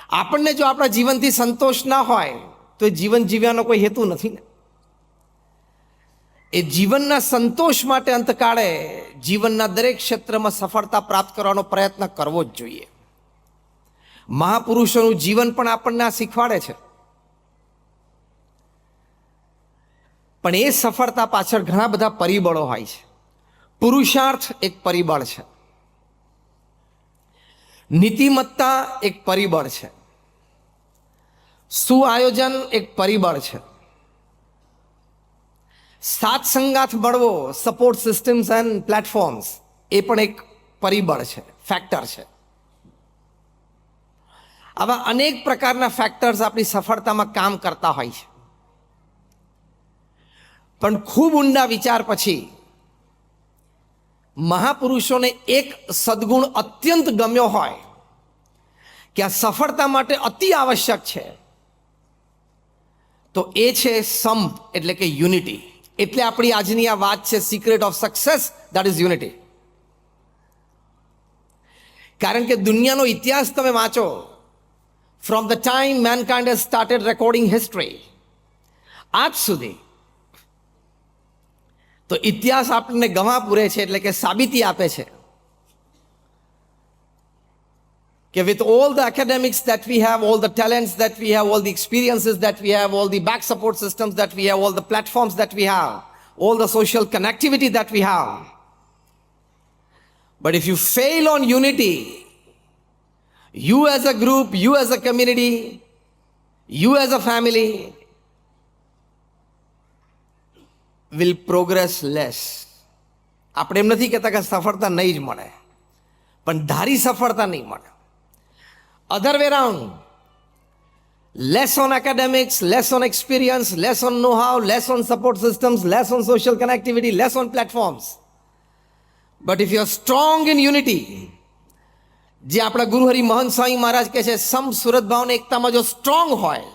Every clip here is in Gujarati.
આપણને જો આપણા જીવનથી સંતોષ ના હોય તો એ જીવન જીવ્યાનો કોઈ હેતુ નથી ને. એ જીવનના સંતોષ માટે અંતકાળે જીવનના દરેક ક્ષેત્રમાં સફળતા પ્રાપ્ત કરવાનો પ્રયત્ન કરવો જ જોઈએ. મહાપુરુષોનું જીવન પણ આપણને આ શીખવાડે છે. પણ એ સફળતા પાછળ ઘણા બધા પરિબળો હોય છે. પુરુષાર્થ એક પરિબળ છે, નીતિમત્તા એક પરિબળ છે, સુઆયોજન એક પરિબળ છે, સાથ સંગાથ મળવો, સપોર્ટ સિસ્ટમ્સ એન્ડ પ્લેટફોર્મ્સ એ પણ એક પરિબળ છે, ફેક્ટર છે. આવા અનેક પ્રકારના ફેક્ટર્સ આપણી સફળતામાં કામ કરતા હોય છે. પણ ખૂબ ઊંડા વિચાર પછી મહાપુરુષોને એક સદગુણ અત્યંત ગમ્યો હોય કે આ સફળતા માટે અતિ આવશ્યક છે, તો એ છે સંપ, એટલે કે યુનિટી. એટલે આપણી આજની આ વાત છે, secret of success, that is unity. કારણ કે દુનિયાનો ઇતિહાસ તમે વાંચો, from the time mankind has started recording history, આજ સુધી તો ઇતિહાસ આપણને ગવાહ પૂરે છે, એટલે કે સાબિતી આપે છે કે with all the academics that we have, all the talents that we have, all the experiences that we have, all the back support systems that we have, all the platforms that we have, all the social connectivity that we have, but if you fail on unity, you as a group, you as a community, you as a family will progress less. આપણે એમ નથી કહેતા કે સફળતા નહીં જ મળે, પણ ધારી સફળતા નહીં મળે. Other way around, less on academics, less on experience, less on know-how, less on support systems, less on social connectivity, less on platforms. But if you are strong in unity, જે આપણા ગુરુ હરિ મહંત સ્વામી મહારાજ કહે છે, સમ સુરત ભાવને એકતામાં જો સ્ટ્રોંગ હોય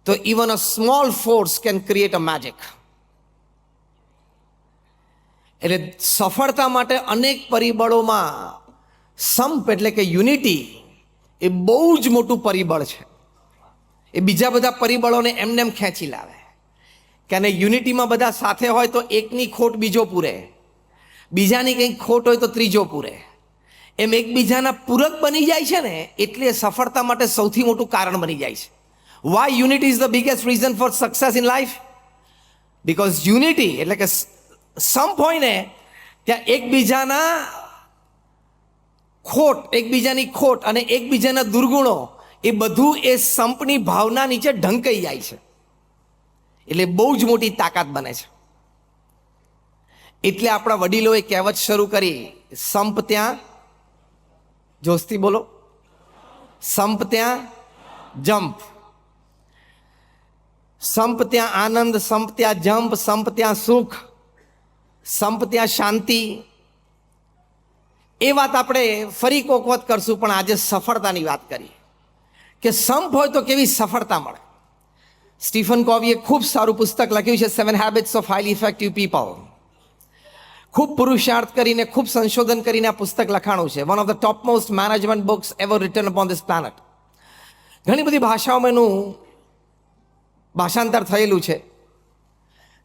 તો even a small force can create a magic. એટલે સફળતા માટે અનેક પરિબળોમાં સંપ એટલે કે યુનિટી એ બહુ જ મોટું પરિબળ છે. એ બીજા બધા પરિબળોને એમને એમ ખેંચી લાવે. કે અને યુનિટીમાં બધા સાથે હોય તો એકની ખોટ બીજો પૂરે, બીજાની કંઈક ખોટ હોય તો ત્રીજો પૂરે, એમ એકબીજાના પૂરક બની જાય છે ને, એટલે સફળતા માટે સૌથી મોટું કારણ બની જાય છે. Why unity is the biggest reason for success in life? Because unity એટલે કે સંપ હોય ને, ત્યાં એકબીજાના ખોટ, એકબીજાની ખોટ અને એકબીજાના દુર્ગુણો એ બધું એ સંપની ભાવના નીચે ઢંકાઈ જાય છે, એટલે બહુ જ મોટી તાકાત બને છે. એટલે આપણા વડીલોએ કહેવત શરૂ કરી, સંપ ત્યાં, જોશથી બોલો, સંપ ત્યાં જંપ. સંપ ત્યાં આનંદ, સંપ ત્યાં જંપ, સંપ ત્યાં સુખ, સંપ ત્યાં શાંતિ. એ વાત આપણે ફરી કોક વખત કરશું, પણ આજે સફળતાની વાત કરી કે સંપ હોય તો કેવી સફળતા મળે. સ્ટીફન કોવીએ ખૂબ સારું પુસ્તક લખ્યું છે, 7 Habits of Highly Effective People. ખૂબ પુરુષાર્થ કરીને, ખૂબ સંશોધન કરીને આ પુસ્તક લખાણું છે. One of the top most management books ever return upon this planet. ઘણી બધી ભાષાઓમાં એનું ભાષાંતર થયેલું છે.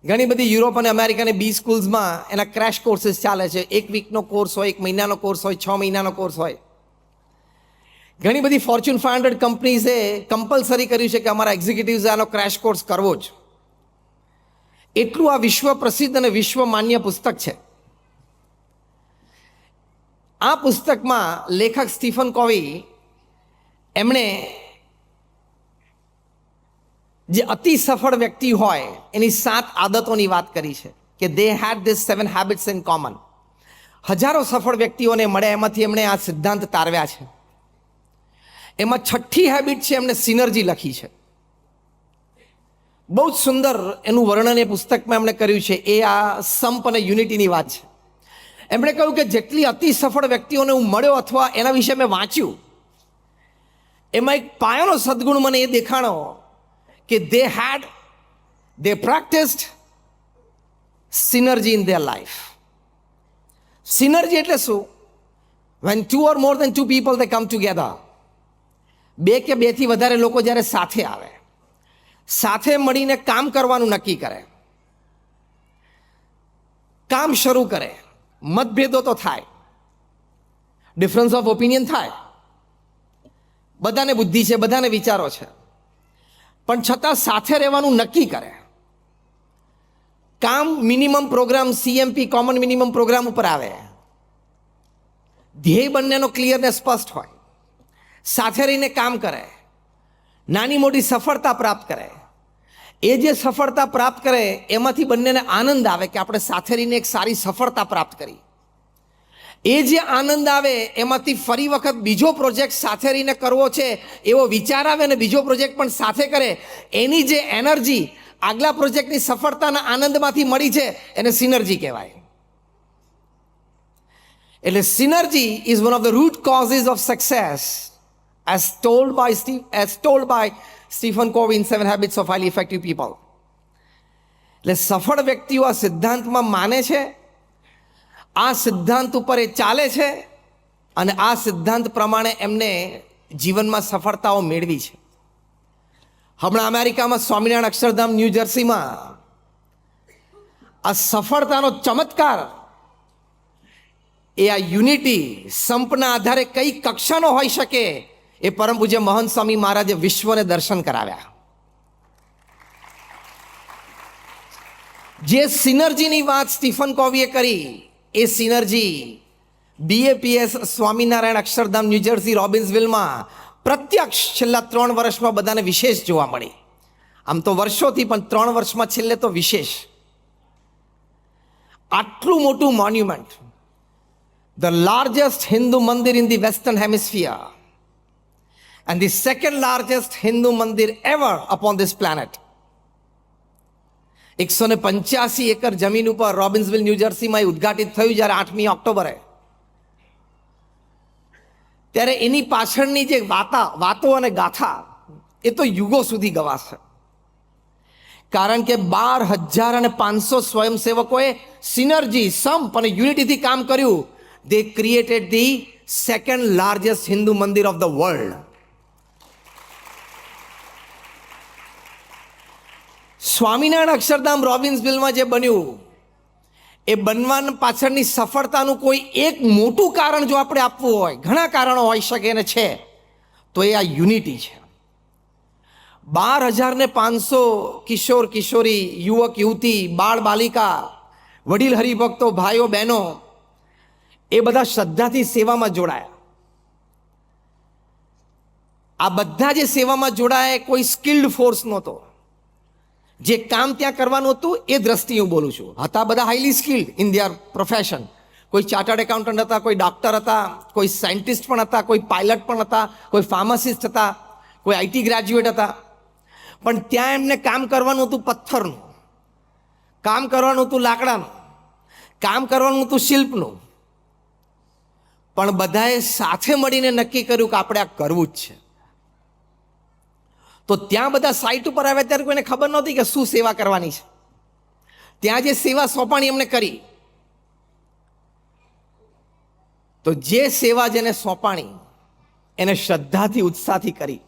ઘણી બધી યુરોપ અને અમેરિકાની બી સ્કૂલ્સમાં એના ક્રેશ કોર્સીસ ચાલે છે. 1 વીકનો કોર્સ હોય, 1 મહિનાનો કોર્સ હોય, 6 મહિનાનો કોર્સ હોય. ઘણી બધી ફોર્ચ્યુન 500 કંપનીઝે કમ્પલસરી કર્યું છે કે અમારા એક્ઝિક્યુટિવ્સે આનો ક્રેશ કોર્સ કરવો જ. એટલું આ વિશ્વ પ્રસિદ્ધ અને વિશ્વ માન્ય પુસ્તક છે. આ પુસ્તકમાં લેખક સ્ટીફન કોવી એમણે જે અતિ સફળ વ્યક્તિ હોય એની 7 આદતોની વાત કરી છે કે દે હેડ ધીસ 7 હેબિટ્સ ઇન કોમન. હજારો સફળ વ્યક્તિઓને મળે, એમાંથી એમણે આ સિદ્ધાંત તારવ્યા છે. એમાં 6ઠ્ઠી હેબિટ છે, એમણે સિનર્જી લખી છે. બહુ જ સુંદર એનું વર્ણન એ પુસ્તકમાં એમણે કર્યું છે. એ આ સંપ અને યુનિટીની વાત છે. એમણે કહ્યું કે જેટલી અતિ સફળ વ્યક્તિઓને હું મળ્યો અથવા એના વિશે મેં વાંચ્યું, એમાં એક પાયાનો સદગુણ મને એ દેખાણો કે they practiced synergy in their life. Synergy એટલે શું? When 2 or more than 2 people they come together, બે કે બેથી વધારે લોકો જ્યારે સાથે આવે, સાથે મળીને કામ કરવાનું નક્કી કરે, કામ શરૂ કરે, મતભેદો તો થાય, ડિફરન્સ ઓફ ઓપિનિયન થાય, બધાને બુદ્ધિ છે, બધાને વિચારો છે, પણ છતાં સાથે રહેવાનું નક્કી કરે, કામ minimum program CMP common minimum program ઉપર આવે, ધ્યેય બંનેનો ક્લિયર ને સ્પષ્ટ હોય, સાથે રહીને કામ કરે, નાની મોટી સફળતા પ્રાપ્ત કરે, એ જે સફળતા પ્રાપ્ત કરે એમાંથી બંનેને આનંદ આવે કે આપણે સાથે રહીને એક સારી સફળતા પ્રાપ્ત કરી, એ જે આનંદ આવે એમાંથી ફરી વખત બીજો પ્રોજેક્ટ સાથે રહીને કરવો છે એવો વિચાર આવે અને બીજો પ્રોજેક્ટ પણ સાથે કરે, એની જે એનર્જી આગલા પ્રોજેક્ટની સફળતાના આનંદમાંથી મળી છે એને સિનર્જી કહેવાય. એટલે synergy is one of the root causes of success as told by Stephen Covey in 7 Habits of Highly Effective People. એટલે સફળ વ્યક્તિઓ આ સિદ્ધાંતમાં માને છે, આ સિદ્ધાંત ઉપર એ ચાલે છે અને આ સિદ્ધાંત પ્રમાણે એમને જીવનમાં સફળતાઓ મેળવી છે. હમણાં અમેરિકામાં સ્વામિનારાયણ અક્ષરધામ ન્યૂ જર્સીમાં આ સફળતાનો ચમત્કાર એ આ યુનિટી સંપના આધારે કઈ કક્ષાનો હોઈ શકે એ પરમ પૂજ્ય મહંત સ્વામી મહારાજે વિશ્વને દર્શન કરાવ્યા. જે સિનર્જીની વાત સ્ટીફન કોવીએ કરી એ synergy BAPS Swaminarayan Akshardham New Jersey રોબિન્સવિલમાં પ્રત્યક્ષ છેલ્લા 3 વર્ષમાં બધાને વિશેષ જોવા મળી. આમ તો વર્ષોથી, પણ 3 વર્ષમાં છેલ્લે તો વિશેષ. આટલું મોટું મોન્યુમેન્ટ, ધ લાર્જેસ્ટ હિન્દુ મંદિર in the western hemisphere and the second largest Hindu mandir ever upon this planet. 185 acre જમીન ઉપર રોબિન્સવિલ ન્યૂ જર્સીમાં ઉદ્ઘાટિત થયું જ્યારે 8મી ઓક્ટોબરે. ત્યારે એની પાછળની જે વાતો અને ગાથા એ તો યુગો સુધી ગવાશે, કારણ કે 12,500 સ્વયંસેવકોએ સિનર્જી, સંપ અને યુનિટીથી કામ કર્યું. They created the second largest Hindu mandir of the world. Swaminarayan Akshardham રોબિન્સવિલમાં જે બન્યું એ બનવા પાછળની સફળતાનું કોઈ એક મોટું કારણ જો આપણે આપવું હોય, ઘણા કારણો હોઈ શકે ને છે, તો એ આ યુનિટી છે. 12,500 કિશોર કિશોરી, યુવક યુવતી, બાળ બાલિકા, વડીલ હરિભક્તો, ભાઈઓ બહેનો એ બધા શ્રદ્ધાથી સેવામાં જોડાયા. આ બધા જે સેવામાં જોડાયા કોઈ સ્કિલ્ડ ફોર્સ નહોતો. જે કામ ત્યાં કરવાનું હતું એ દ્રષ્ટિએ હું બોલું છું, હતા બધા highly skilled in their profession. કોઈ ચાર્ટર્ડ એકાઉન્ટન્ટ હતા, કોઈ ડૉક્ટર હતા, કોઈ સાયન્ટિસ્ટ પણ હતા, કોઈ પાયલટ પણ હતા, કોઈ ફાર્માસિસ્ટ હતા, કોઈ IT ગ્રેજ્યુએટ હતા. પણ ત્યાં એમને કામ કરવાનું હતું પથ્થરનું, કામ કરવાનું હતું લાકડાનું, કામ કરવાનું હતું શિલ્પનું. પણ બધાએ સાથે મળીને નક્કી કર્યું કે આપણે આ કરવું જ છે. તો ત્યાં બધા સાઇટ ઉપર આવ્યા ત્યારે કોઈને ખબર નહોતી કે શું સેવા કરવાની છે. ત્યાં જે સેવા સોંપણી એમને કરી, તો જે સેવા જેને સોંપાણી એને શ્રદ્ધાથી, ઉત્સાહથી કરી.